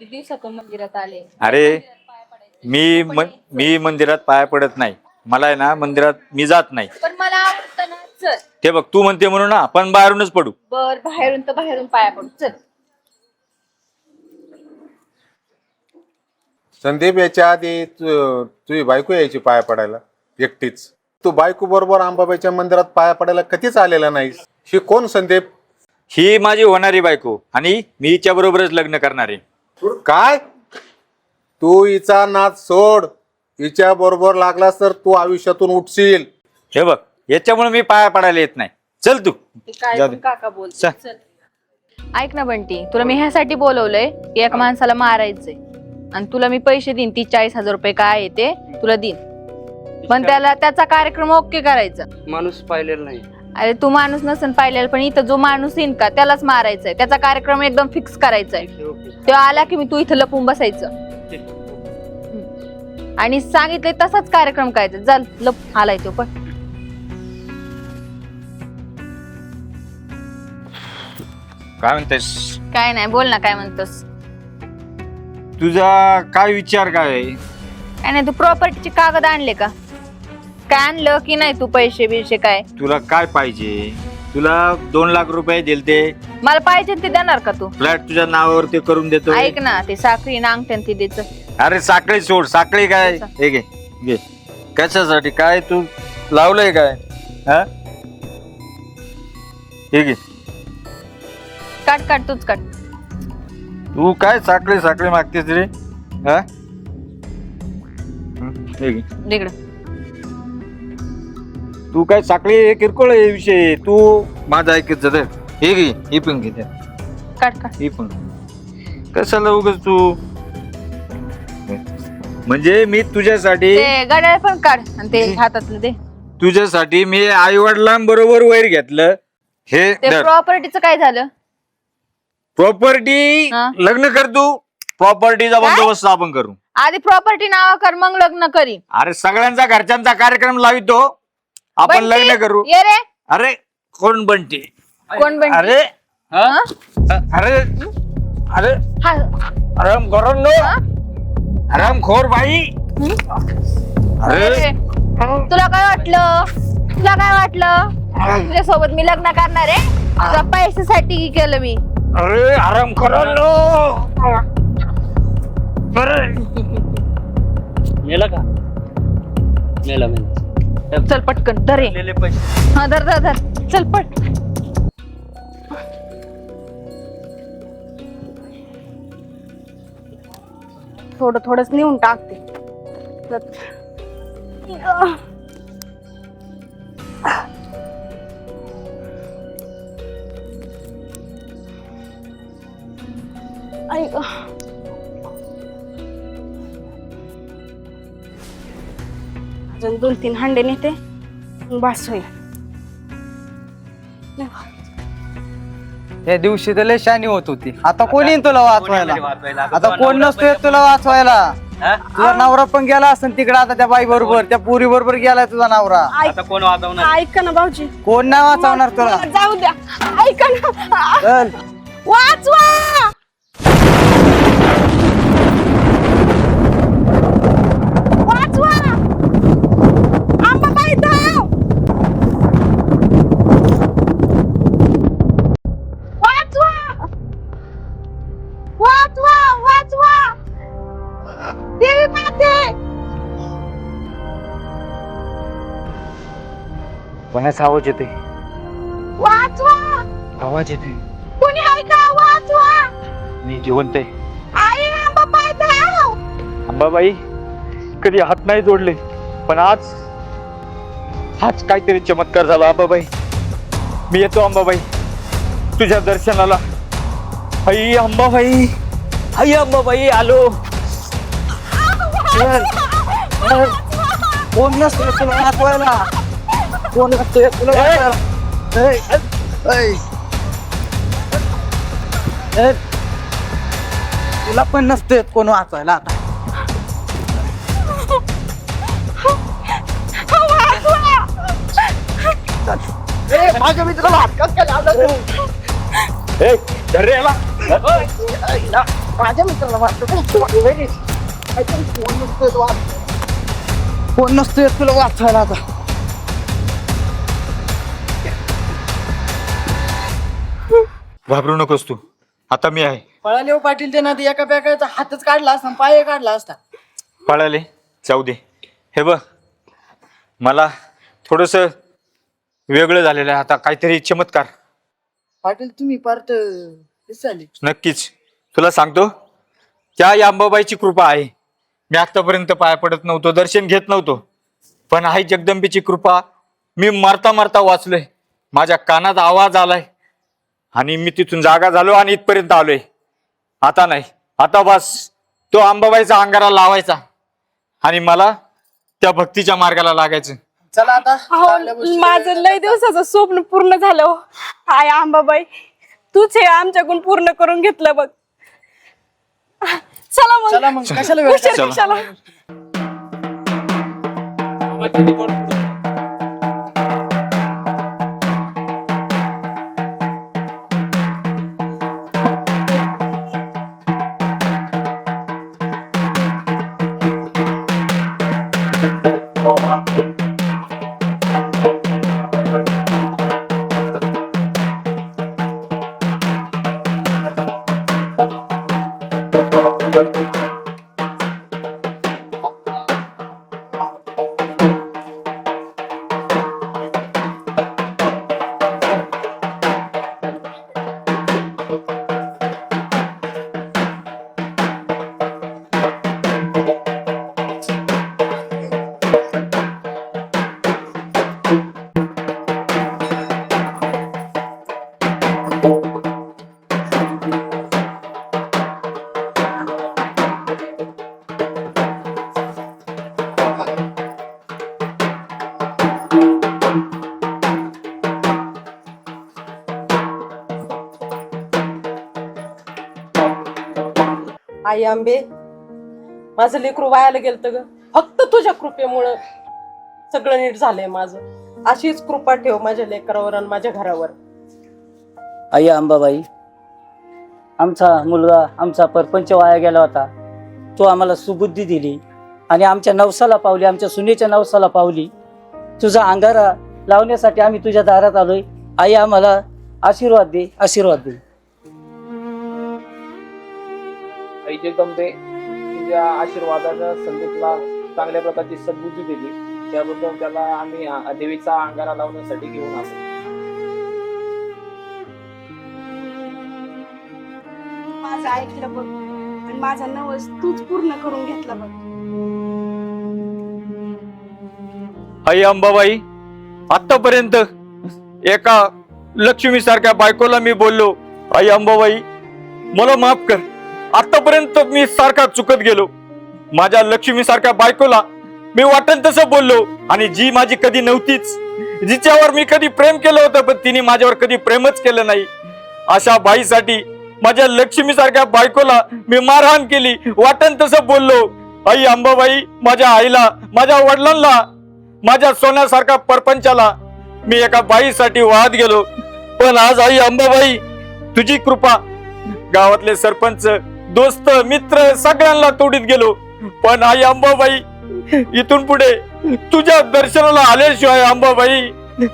किती दिवसातून मंदिरात आले. अरे मी मंदिरात पाया पडत नाही. मला आहे ना मंदिरात मी जात नाही. पण मला आवडतं ना. चल ते बघ तू म्हणते म्हणून ना आपण बाहेरूनच पडू. बर बाहेरून तर बाहेरून पाया पडू. चल संदीप याच्या आधी तुझी बायको यायची पाया पडायला एकटीच. तू बायको बरोबर अंबाबाईच्या मंदिरात पाया पडायला कधीच आलेला नाहीस. ही कोण संदीप? ही माझी होणारी बायको आणि मी हिच्या बरोबरच लग्न करणार आहे. काय? तू हिचा नाद सोड. हिच्या बरोबर लागलास तर तू आयुष्यातून उठशील. हे बघ याच्यामुळे मी पाया पडायला येत नाही. चल तू ते काय जाऊ पण दे. काका बोल. चल. चल ऐक ना बंटी, तुला मी ह्यासाठी बोलवलंय की एका माणसाला मारायचंय आणि तुला मी पैसे देईन. 40,000 रुपये काय आहे ते तुला देईन. पण त्याला त्याचा कार्यक्रम ओके करायचा. माणूस पाहिलेला नाही. अरे तू माणूस नसेल पाहिलेला पण इथं जो माणूस येईन का त्यालाच मारायचंय. त्याचा कार्यक्रम एकदम फिक्स करायचाय. तो आला की मी तू इथं लपून बसायचं आणि सांगितलंय तसाच कार्यक्रम करायचा. चल लप आलाय तो पण. काय म्हणतेस? काय नाही बोल ना काय म्हणतोस. तुझा काय विचार काय आहे? काय नाही तू प्रॉपर्टीचे कागद आणले का? काय आणलं की नाही तू? पैसे बिशे काय? तुला काय पाहिजे? तुला 2 लाख रुपये दिलते. मला पाहिजे ते देणार का तू? फ्लॅट तुझ्या नावावर ते करून देतो. ऐक ना ते साखरी ना अंगठ्यान ते द्यायचं. अरे साखळी सोड. साखळी काय? हे घे घे. कशासाठी? काय तू लावलंय काय? हा हे घे. काट काट तूच काट. तू काय साखळी साखळी मागतेस रे? हा हे घे. इकडं तू काय साखळी हे किरकोळ आहे विषय. तू माझा ऐकत जात. हे घे. हे पण घे. काट काट. हे पण कशाला उगाच तू. म्हणजे मी तुझ्यासाठी ते गड्या पण काढ आणि ते हातातलं दे. तुझ्यासाठी मी आई वडिलांबरोबर वैर घेतलं. हे ते प्रॉपर्टीचं काय झालं? प्रॉपर्टी हा? लग्न कर तू. प्रॉपर्टीचा बंदोबस्त आपण करू. आधी प्रॉपर्टी नावा कर मग लग्न करी. अरे सगळ्यांचा घरच्यांचा कार्यक्रम लावितो. आपण बंटी, लग्न करू. ये रे. अरे कोण बंटी? कोण बंटी? अरे हा? अरे अरे हा. आराम करो नो. आराम खोर भाई. अरे अरे, तुला काय वाटलं? तुला काय वाटलं? तुझ्या सोबत मी लग्न करणार आहे? तुझ्या पैशासाठी केलं मी. अरे आराम करो नो. अरे मेला का? मेला मेला. चल पटकन धर. दिलेले पैसे. हा धर धर धर. चल पट. थोडं थोडंच नेऊन टाकते. ऐक अजून 2-3 हांडे नेते बस होईल. त्या दिवशी तर लय शानी होत होती. आता कोणी तुला वाचवायला? आता कोण नसतोय तुला वाचवायला. तुझा नवरा पण गेला असेल तिकडे. आता त्या बाई बरोबर त्या पुरी बरोबर गेलाय तुझा नवरा. आता कोण वाजवणार? ऐका ना भाऊजी. कोण नाही वाचवणार तुला. जाऊ द्या. ऐका ना. चल. वाचवा. वाचवा. अंबाबाई धाव. वाचवा. वाचवा. वाचवा. देवी माते. कोणाचा आवाज येते? वाचवा. आवाज येते. कोणी आहे का? वाचवा. मी जिवंत आहे. आई अंबाबाई धाव. अंबाबाई कधी हात नाही जोडले पण आज काहीतरी चमत्कार झाला. अंबाबाई मी येतो. अंबाबाई तुझ्या दर्शनाला. आई अंबाबाई. आई अंबाबाई आलो. कोण नसतोय तुला वाचवायला. कोण नसतोय तुला वाचवायला. तुला पण नसतोय कोण वाचवायला. आता माझ्या मित्राला हात कसं काय लावलं? धर रे याला. माझ्या मित्राला वाचतो कोण नसतोय तुला वाचवायला आता. घाबरू नकोस तू, आता मी आहे. पळाले हो पाटील, ते ना ते एका बॅगाचा हातच काढला असता, पाय काढला असता. पळाले जाऊ दे. हे बघ, मला थोडस वेगळं झालेलं आहे आता, काहीतरी चमत्कार. पाटील तुम्ही पार्ट झाली. नक्कीच तुला सांगतो, त्या अंबाबाईची कृपा आहे. मी आतापर्यंत पाया पडत नव्हतो, दर्शन घेत नव्हतो, पण आई जगदंबेची कृपा. मी मारता मारता वाचलोय, माझ्या कानात आवाज आलाय आणि मी तिथून जागा झालो आणि इथपर्यंत आलोय. आता नाही, आता बस तो अंबाबाईचा अंगारा लावायचा आणि मला त्या भक्तीच्या मार्गाला लागायचं. चला आता चांगल्या गोष्टी माझं लय दिवसाचं स्वप्न पूर्ण झालं हो. आय आंबाबाई, तूच हे आमच्याकडून पूर्ण करून घेतलं बघ. चला चला मग मग कशाला वेळ उशीर चला. कशाला. आई आंबे, माझं लेकरू वायाला गेलत ग. फक्त तुझ्या कृपेमुळं सगळं नीट झालंय माझं. अशीच कृपा ठेव माझ्या लेकरावर आणि माझ्या घरावर. आई अंबाबाई, आमचा मुलगा, आमचा परपंच वाया गेला होता. तो आम्हाला सुबुद्धी दिली आणि आमच्या नवसाला पावली, आमच्या सुनेच्या नवसाला पावली. तुझा अंगारा लावण्यासाठी आम्ही तुझ्या दारात आलोय. आई आम्हाला आशीर्वाद दे, आशीर्वाद दे. आई जगदंबे, तुझ्या आशीर्वादानं संदीपला चांगल्या प्रकारची सद्बुद्धी दिली, त्याबद्दल त्याला आम्ही देवीचा अंगारा लावण्यासाठी घेऊन आलो. माझं ऐकलं बघ आणि माझा नवस तूच पूर्ण करून घेतला बघ. आई अंबाबाई, आतापर्यंत एका लक्ष्मी सारख्या बायकोला मी बोललो, आई अंबाबाई मला माफ कर. आतापर्यंत मी सारखा चुकत गेलो. माझ्या लक्ष्मी सारख्या बायकोला मी वाटेल तसं बोललो आणि जी माझी कधी नव्हतीच, जिच्यावर मी कधी प्रेम केलं होतं पण तिने माझ्यावर कधी प्रेमच केलं नाही, अशा बाईसाठी, माझ्या लक्ष्मी सारख्या बायकोला मी मारहाण केली, वाटेल तसं बोललो. आई अंबाबाई, माझ्या आईला, माझ्या वडिलांना, माझ्या सोन्यासारख्या परपंचाला मी एका बाईसाठी वाहत गेलो. पण आज आई अंबाबाई, तुझी कृपा, गावातले सरपंच, दोस्त, मित्र सगळ्यांना तोडीत गेलो. पण आई अंबाबाई, इथून पुढे तुझ्या दर्शनाला आल्याशिवाय अंबाबाई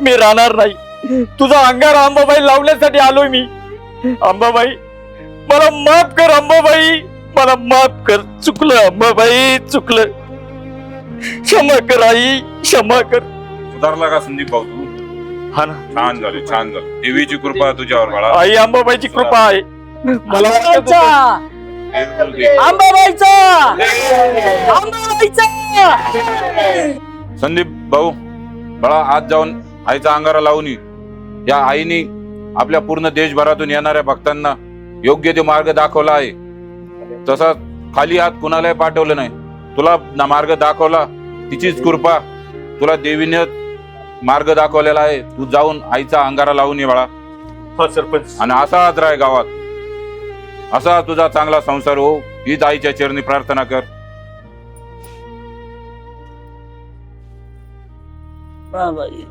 मी राहणार नाही. तुझा अंगार अंबाबाई लावण्यासाठी आलोय मी. अंबाबाई मला माफ कर, अंबाबाई मला माफ कर. चुकलं अंबाबाई, चुकलं. क्षमा कर आई, क्षमा कर. सुधारला का संदीप भाऊ तू? हा ना, छान झालं, छान झालं. देवीची कृपा तुझ्यावर बाळा. आई अंबाबाईची कृपा आहे. मला वाटत होतं- संदीप भाऊ, बाळा आज जाऊन आईचा अंगारा लावून ये. या आईने आपल्या पूर्ण देशभरातून येणाऱ्या भक्तांना योग्य ते मार्ग दाखवला आहे. तसा खाली हात कुणालाही पाठवलं नाही. तुला मार्ग दाखवला, तिचीच कृपा. तुला देवीने मार्ग दाखवलेला आहे. तू जाऊन आईचा अंगारा लावून ये बाळा. हा सरपंच. आणि असाच राह गावात, असा तुझा चांगला संसार हो, हीच आईच्या चरणी प्रार्थना कर. बाबाई.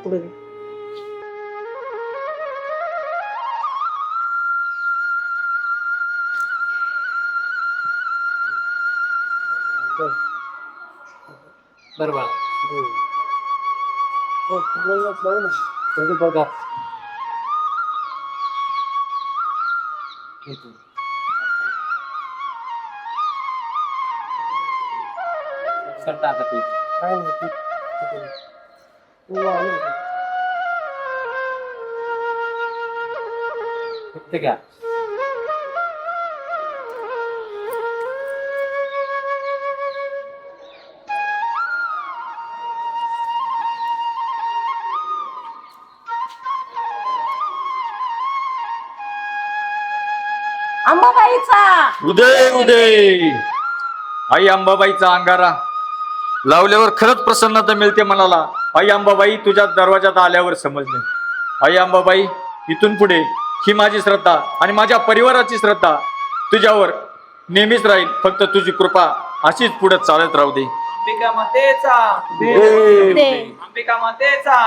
पुढे बरोबर बघा करता आता तू ठीक आहे अंबाबाईचा उदय उदय आई अंबाबाईचा अंगारा लावल्यावर खरंच प्रसन्नता मिळते मनाला. आई अंबाबाई तुझ्या दरवाजात आल्यावर समजले. आई अंबाबाई इथून पुढे ही माझी श्रद्धा आणि माझ्या परिवाराची श्रद्धा तुझ्यावर नेहमीच राहील. फक्त तुझी कृपा अशीच पुढे चालत राहू दे. अंबिका मातेचा अंबिका मातेचा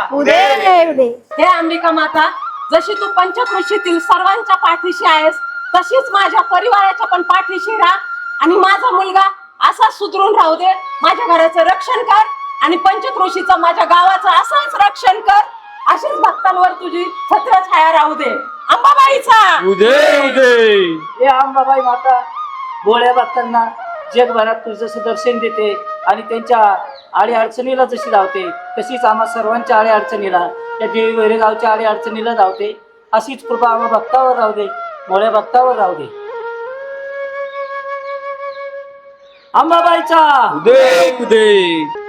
हे अंबिका माता, जशी तू पंचक्रोशीतील सर्वांच्या पाठीशी आहेस तशीच माझ्या परिवाराच्या पण पाठीशी राहा आणि माझा मुलगा असा सुधरून राहू दे. माझ्या घराचं रक्षण कर आणि पंचक्रोशीचं माझ्या गावाचं असंच रक्षण कर. अशीच भक्तांवर तुझी छत्रछाया राहू दे. अंबाबाईचा उदय उदय. हे अंबाबाई माता भोळ्या भक्तांना जगभरात तुझं जसं दर्शन देते आणि त्यांच्या आडी अडचणीला जशी धावते तशीच आम्हा सर्वांच्या आडी अडचणीला त्या देवी वैरेगावच्या आडी अडचणीला धावते. अशीच कृपा आम्हा भक्तावर राहू दे, भोळ्या भक्तावर राहू दे. अंबाबाईचा उदय उदय.